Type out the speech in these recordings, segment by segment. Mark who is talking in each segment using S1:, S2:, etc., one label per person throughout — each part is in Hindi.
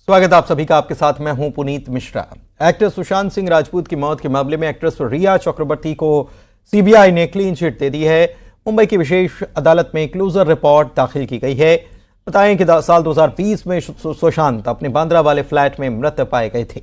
S1: स्वागत आप सभी का। आपके साथ मैं हूं पुनीत मिश्रा। एक्टर सुशांत सिंह राजपूत की मौत के मामले में एक्ट्रेस रिया चक्रवर्ती को सीबीआई ने क्लीन चिट दे दी है। मुंबई की विशेष अदालत में क्लोजर रिपोर्ट दाखिल की गई है। बताएं कि साल 2020 में सुशांत अपने बांद्रा वाले फ्लैट में मृत पाए गए थे।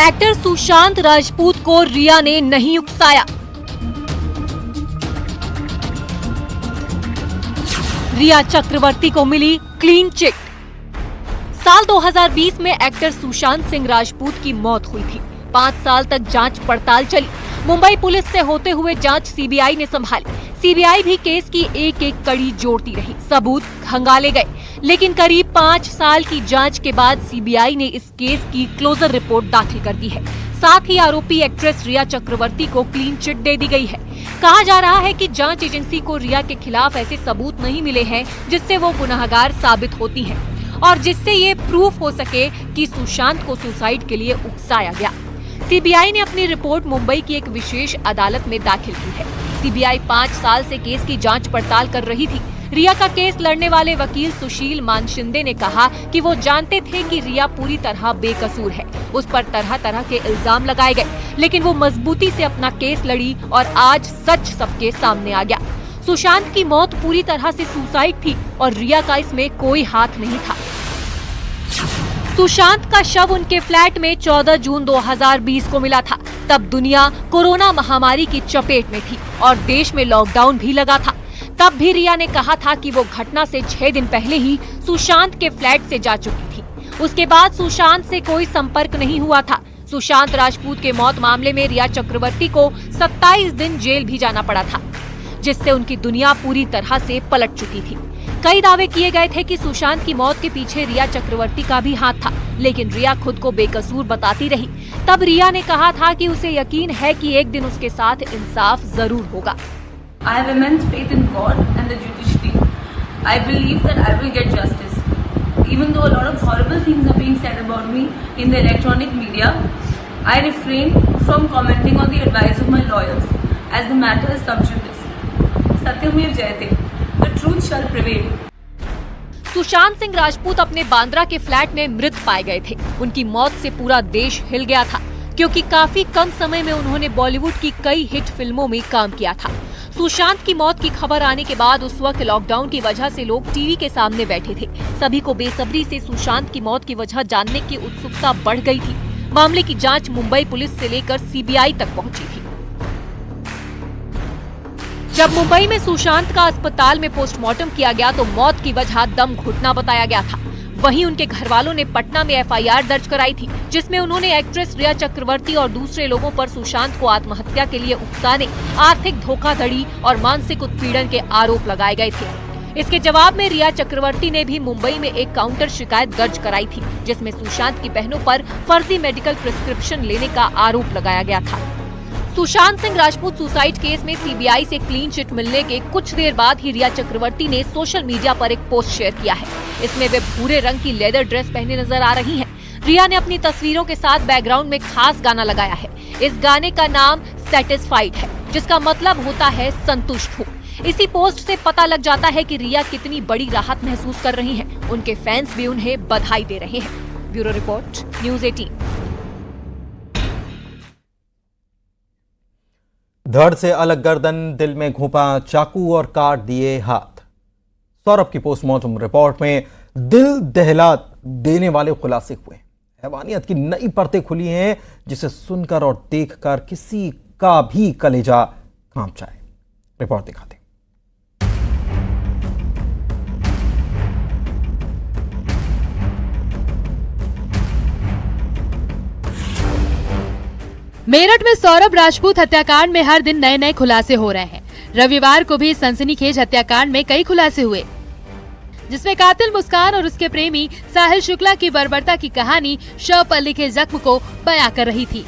S2: एक्टर सुशांत राजपूत को रिया ने नहीं उकसाया। रिया चक्रवर्ती को मिली क्लीन चिट। साल 2020 में एक्टर सुशांत सिंह राजपूत की मौत हुई थी। 5 साल तक जांच पड़ताल चली। मुंबई पुलिस से होते हुए जांच सीबीआई ने संभाली। सीबीआई भी केस की एक एक कड़ी जोड़ती रही, सबूत खंगाले गए। लेकिन करीब 5 साल की जांच के बाद सीबीआई ने इस केस की क्लोजर रिपोर्ट दाखिल कर दी है। साथ ही आरोपी एक्ट्रेस रिया चक्रवर्ती को क्लीन चिट दे दी गई है। कहा जा रहा है कि जांच एजेंसी को रिया के खिलाफ ऐसे सबूत नहीं मिले हैं जिससे वो गुनहगार साबित होती है और जिससे ये प्रूफ हो सके कि सुशांत को सुसाइड के लिए उकसाया गया। सीबीआई ने अपनी रिपोर्ट मुंबई की एक विशेष अदालत में दाखिल की है। सीबीआई 5 साल से केस की जांच पड़ताल कर रही थी। रिया का केस लड़ने वाले वकील सुशील मानशिंदे ने कहा कि वो जानते थे कि रिया पूरी तरह बेकसूर है। उस पर तरह तरह के इल्जाम लगाए गए, लेकिन वो मजबूती से अपना केस लड़ी और आज सच सबके सामने आ गया। सुशांत की मौत पूरी तरह से सुसाइड थी और रिया का इसमें कोई हाथ नहीं था। सुशांत का शव उनके फ्लैट में 14 जून 2020 को मिला था। तब दुनिया कोरोना महामारी की चपेट में थी और देश में लॉकडाउन भी लगा था। तब भी रिया ने कहा था कि वो घटना से 6 दिन पहले ही सुशांत के फ्लैट से जा चुकी थी। उसके बाद सुशांत से कोई संपर्क नहीं हुआ था। सुशांत राजपूत के मौत मामले में रिया चक्रवर्ती को 27 दिन जेल भी जाना पड़ा था, जिससे उनकी दुनिया पूरी तरह से पलट चुकी थी। कई दावे किए गए थे कि सुशांत की मौत के पीछे रिया चक्रवर्ती का भी हाथ था, लेकिन रिया खुद को बेकसूर बताती रही। तब रिया ने कहा था कि उसे यकीन है कि एक दिन उसके साथ इंसाफ जरूर होगा।
S3: I have immense faith in God and the judiciary. I believe that I will get justice. Even though a lot of horrible things are being said about me in the electronic media, I refrain from commenting on the advice of my lawyers as the matter is sub judice. Satyamir Jayate. The truth shall prevail.
S2: Sushant Singh Rajput अपने बांद्रा के फ्लैट में मृत पाए गए थे। उनकी मौत से पूरा देश हिल गया था, क्योंकि काफी कम समय में उन्होंने बॉलीवुड की कई हिट फिल्मों में काम किया था। सुशांत की मौत की खबर आने के बाद उस वक्त लॉकडाउन की वजह से लोग टीवी के सामने बैठे थे। सभी को बेसब्री से सुशांत की मौत की वजह जानने की उत्सुकता बढ़ गई थी। मामले की जांच मुंबई पुलिस से लेकर सीबीआई तक पहुंची थी। जब मुंबई में सुशांत का अस्पताल में पोस्टमार्टम किया गया तो मौत की वजह दम घुटना बताया गया था। वहीं उनके घर वालों ने पटना में एफआईआर दर्ज कराई थी, जिसमें उन्होंने एक्ट्रेस रिया चक्रवर्ती और दूसरे लोगों पर सुशांत को आत्महत्या के लिए उकसाने, आर्थिक धोखाधड़ी और मानसिक उत्पीड़न के आरोप लगाए गए थे। इसके जवाब में रिया चक्रवर्ती ने भी मुंबई में एक काउंटर शिकायत दर्ज कराई थी, जिसमें सुशांत की बहनों पर फर्जी मेडिकल प्रिस्क्रिप्शन लेने का आरोप लगाया गया था। सुशांत सिंह राजपूत सुसाइड केस में सीबीआई से क्लीन चिट मिलने के कुछ देर बाद ही रिया चक्रवर्ती ने सोशल मीडिया पर एक पोस्ट शेयर किया है। इसमें वे भूरे रंग की लेदर ड्रेस पहने नजर आ रही हैं। रिया ने अपनी तस्वीरों के साथ बैकग्राउंड में खास गाना लगाया है। इस गाने का नाम सेटिस्फाइड है, जिसका मतलब होता है संतुष्ट हूँ। इसी पोस्ट से पता लग जाता है कि रिया कितनी बड़ी राहत महसूस कर रही हैं। उनके फैंस भी उन्हें बधाई दे रहे हैं। Bureau report, news 18।
S1: धड़ से अलग गर्दन, दिल में घोंपा चाकू और काट दिए हाथ। सौरभ की पोस्टमार्टम रिपोर्ट में दिल दहला देने वाले खुलासे हुए। हैवानियत की नई परतें खुली हैं, जिसे सुनकर और देखकर किसी का भी कलेजा कांप जाए। रिपोर्ट दिखाते।
S4: मेरठ में सौरभ राजपूत हत्याकांड में हर दिन नए नए खुलासे हो रहे हैं। रविवार को भी सनसनीखेज हत्याकांड में कई खुलासे हुए, जिसमें कातिल मुस्कान और उसके प्रेमी साहिल शुक्ला की बर्बरता की कहानी शव पर लिखे जख्म को बयां कर रही थी।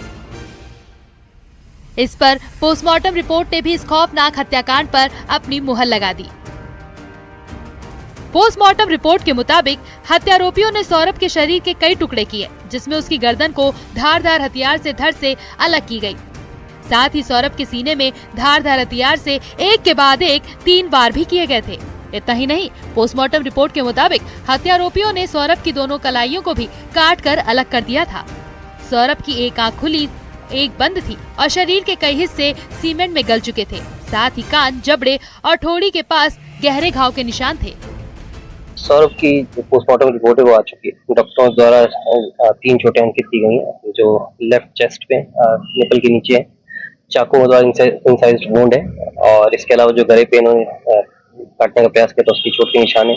S4: इस पर पोस्टमार्टम रिपोर्ट ने भी इस खौफनाक हत्याकांड पर अपनी मुहर लगा दी। पोस्टमार्टम रिपोर्ट के मुताबिक हत्यारोपियों ने सौरभ के शरीर के कई टुकड़े किए, जिसमें उसकी गर्दन को धारदार हथियार से धड़ से अलग की गई। साथ ही सौरभ के सीने में धारदार हथियार से एक के बाद एक 3 वार भी किए गए थे। इतना ही नहीं, पोस्टमार्टम रिपोर्ट के मुताबिक हत्यारोपियों ने सौरभ की दोनों कलाइयों को भी काट कर अलग कर दिया था। सौरभ की एक आंख खुली, एक बंद थी और शरीर के कई हिस्से सीमेंट में गल चुके थे। साथ ही कान, जबड़े और ठोड़ी के पास गहरे घाव के निशान थे।
S5: सौरभ की पोस्टमार्टम रिपोर्ट है वो आ चुकी है। डॉक्टरों द्वारा 3 चोटें अंकित की गई हैं, जो लेफ्ट चेस्ट पे निपल के नीचे है, चाकू द्वारा इंसाइज्ड वुंड है, और इसके अलावा जो गले पे इन्होंने काटने का प्रयास किया तो उसकी चोट के निशान है,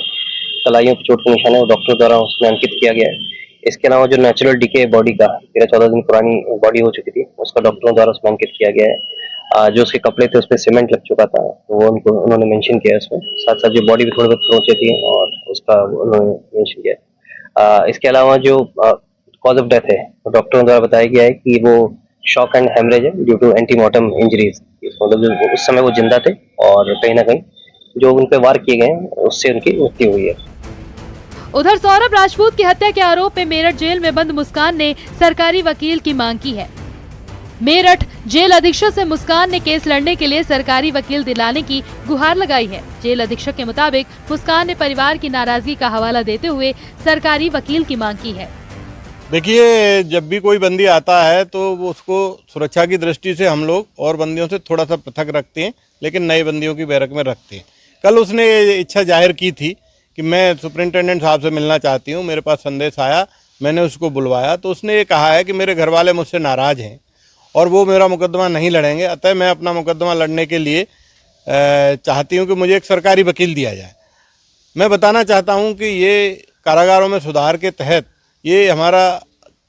S5: कलाइयों की चोट के निशान है, वो डॉक्टर द्वारा उसमें अंकित किया गया है। इसके अलावा जो नेचुरल डिके बॉडी का 13-14 दिन पुरानी बॉडी हो चुकी थी, उसका डॉक्टरों द्वारा उसमें अंकित किया गया है। जो उसके कपड़े थे उस पर सीमेंट लग चुका था, तो वो उन्होंने मेंशन किया उसमें। साथ साथ जो बॉडी भी थोड़ी बहुत नोचे थी और उसका उन्होंने मेंशन किया। इसके अलावा जो कॉज ऑफ डेथ है, तो डॉक्टरों द्वारा बताया गया है कि वो शॉक एंड हेमरेज है ड्यू टू एंटीमॉर्टम इंजरीज। मतलब उस समय वो जिंदा थे और कहीं ना कहीं जो उन पे वार किए गए उससे उनकी मृत्यु हुई है।
S4: उधर सौरभ राजपूत की हत्या के आरोप में मेरठ जेल में बंद मुस्कान ने सरकारी वकील की मांग की है। मेरठ जेल अधीक्षक से मुस्कान ने केस लड़ने के लिए सरकारी वकील दिलाने की गुहार लगाई है। जेल अधीक्षक के मुताबिक मुस्कान ने परिवार की नाराजगी का हवाला देते हुए सरकारी वकील की मांग की है।
S6: देखिए, जब भी कोई बंदी आता है तो वो उसको सुरक्षा की दृष्टि से हम लोग और बंदियों से थोड़ा सा पृथक रखते हैं, लेकिन नए बंदियों की बैरक में रखते हैं। कल उसने इच्छा जाहिर की थी कि मैं सुपरिंटेंडेंट साहब से मिलना चाहती हूँ, मेरे पास संदेश आया, मैंने उसको बुलवाया, तो उसने ये कहा है कि मेरे घर वाले मुझसे नाराज़ हैं और वो मेरा मुकदमा नहीं लड़ेंगे, अतः मैं अपना मुकदमा लड़ने के लिए चाहती हूँ कि मुझे एक सरकारी वकील दिया जाए। मैं बताना चाहता हूँ कि ये कारागारों में सुधार के तहत ये हमारा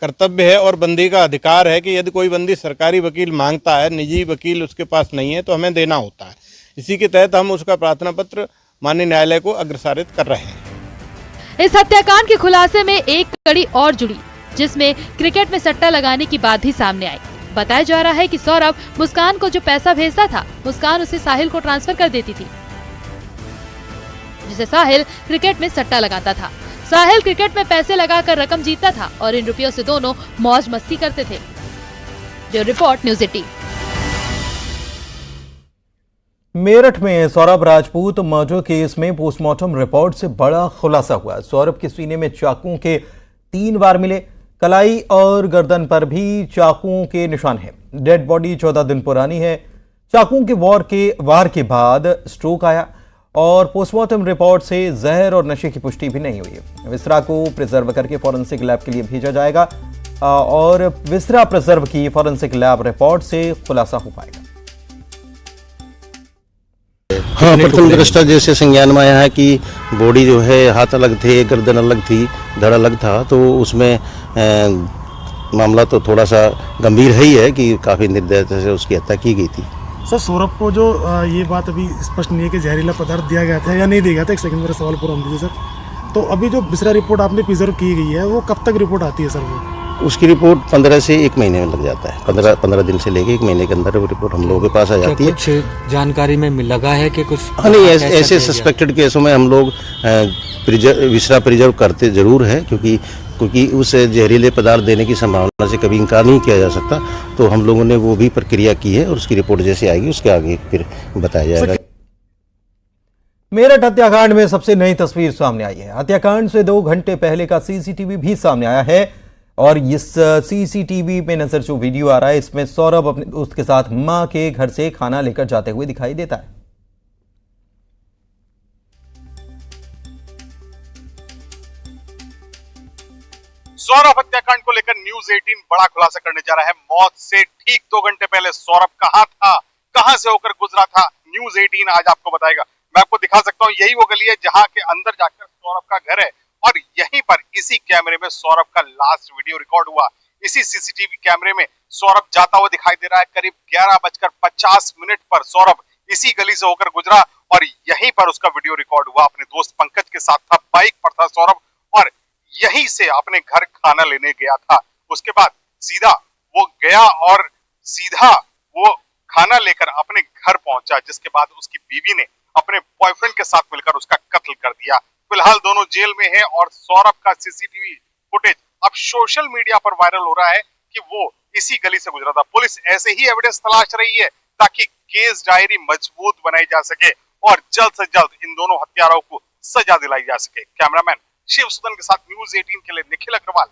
S6: कर्तव्य है और बंदी का अधिकार है कि यदि कोई बंदी सरकारी वकील मांगता है, निजी वकील उसके पास नहीं है, तो हमें देना होता है। इसी के तहत हम उसका प्रार्थना पत्र माननीय न्यायालय को अग्रसारित कर रहे हैं।
S4: इस हत्याकांड के खुलासे में एक कड़ी और जुड़ी, जिसमें क्रिकेट में सट्टा लगाने की बात भी सामने आई। बताया जा रहा है कि सौरभ मुस्कान को जो पैसा भेजता था, मुस्कान उसे साहिल को ट्रांसफर कर देती थी, जिसे साहिल क्रिकेट में सट्टा लगाता था। साहिल क्रिकेट में पैसे लगाकर रकम जीतता था और इन रुपयों से दोनों मौज मस्ती करते थे। जो रिपोर्ट न्यूज़ 18।
S1: मेरठ में सौरभ राजपूत मर्डर केस में पोस्टमार्टम रिपोर्ट से बड़ा खुलासा हुआ। सौरभ के सीने में चाकुओं के 3 वार मिले, कलाई और गर्दन पर भी चाकुओं के निशान हैं। डेड बॉडी 14 दिन पुरानी है। चाकुओं के वार के बाद स्ट्रोक आया और पोस्टमार्टम रिपोर्ट से जहर और नशे की पुष्टि भी नहीं हुई। विसरा को प्रिजर्व करके फॉरेंसिक लैब के लिए भेजा जाएगा और विसरा प्रिजर्व की फॉरेंसिक लैब रिपोर्ट से खुलासा हो पाएगा।
S7: हाँ, प्रथम दृष्टया जैसे संज्ञान में आया है कि बॉडी जो है हाथ अलग थे, गर्दन अलग थी, धड़ अलग था, तो उसमें मामला तो थोड़ा सा गंभीर है ही है कि काफ़ी निर्दयता से उसकी हत्या की गई थी।
S8: सर, सौरभ को जो ये बात अभी स्पष्ट नहीं है कि जहरीला पदार्थ दिया गया था या नहीं दिया गया था। एक सेकंड मेरा सवाल पूरा होने दीजिए सर। तो अभी जो विसरा रिपोर्ट आपने प्रिजर्व की गई है, वो कब तक रिपोर्ट आती है सर? वो
S7: उसकी रिपोर्ट 15 से 1 महीने में लग जाता है। 15 दिन से लेके 1 महीने के अंदर वो रिपोर्ट हम लोगों के पास आ जाती है।
S9: कुछ जानकारी में लगा है कि कुछ?
S7: हाँ, नहीं, ऐसे सस्पेक्टेड केसों में हम लोग विसरा प्रिजर्व करते जरूर हैं, क्योंकि उस जहरीले पदार्थ देने की संभावना से कभी इनकार नहीं किया जा सकता। तो हम लोगों ने वो भी प्रक्रिया की है और उसकी रिपोर्ट जैसे आएगी उसके आगे फिर बताया जाएगा।
S1: मेरठ हत्याकांड में सबसे नई तस्वीर सामने आई है। हत्याकांड से 2 घंटे पहले का सीसीटीवी भी सामने आया है और इस सीसीटीवी में नजर जो वीडियो आ रहा है, इसमें सौरभ अपने दोस्त के साथ मां के घर से खाना लेकर जाते हुए दिखाई देता है।
S6: सौरभ हत्याकांड को लेकर न्यूज़ 18 बड़ा खुलासा करने जा रहा है। मौत से ठीक 2 घंटे पहले सौरभ कहां था, कहां से होकर गुजरा था, न्यूज़ 18 आज आपको बताएगा। मैं आपको दिखा सकता हूं, यही वो गली है जहां के अंदर जाकर सौरभ का घर है और यहीं पर इसी कैमरे में सौरभ का लास्ट वीडियो रिकॉर्ड हुआ। इसी सीसीटीवी कैमरे में सौरभ जाता हुआ दिखाई दे रहा है। करीब 11:50 पर सौरभ इसी गली से होकर गुजरा और यहीं पर उसका वीडियो रिकॉर्ड हुआ। अपने दोस्त पंकज के साथ था, बाइक पर था सौरभ और यहीं से अपने घर खाना लेने गया था। उसके बाद सीधा वो गया और सीधा वो खाना लेकर अपने घर पहुंचा, जिसके बाद उसकी बीवी ने अपने बॉयफ्रेंड के साथ मिलकर उसका कत्ल कर दिया। फिलहाल दोनों जेल में हैं और सौरभ का सीसीटीवी फुटेज अब सोशल मीडिया पर वायरल हो रहा है कि वो इसी गली से गुजरा था। पुलिस ऐसे ही एविडेंस तलाश रही है ताकि केस डायरी मजबूत बनाई जा सके और जल्द से जल्द इन दोनों हत्यारों को सजा दिलाई जा सके। कैमरामैन शिव सुदन के साथ न्यूज़ 18 के लिए निखिल अग्रवाल,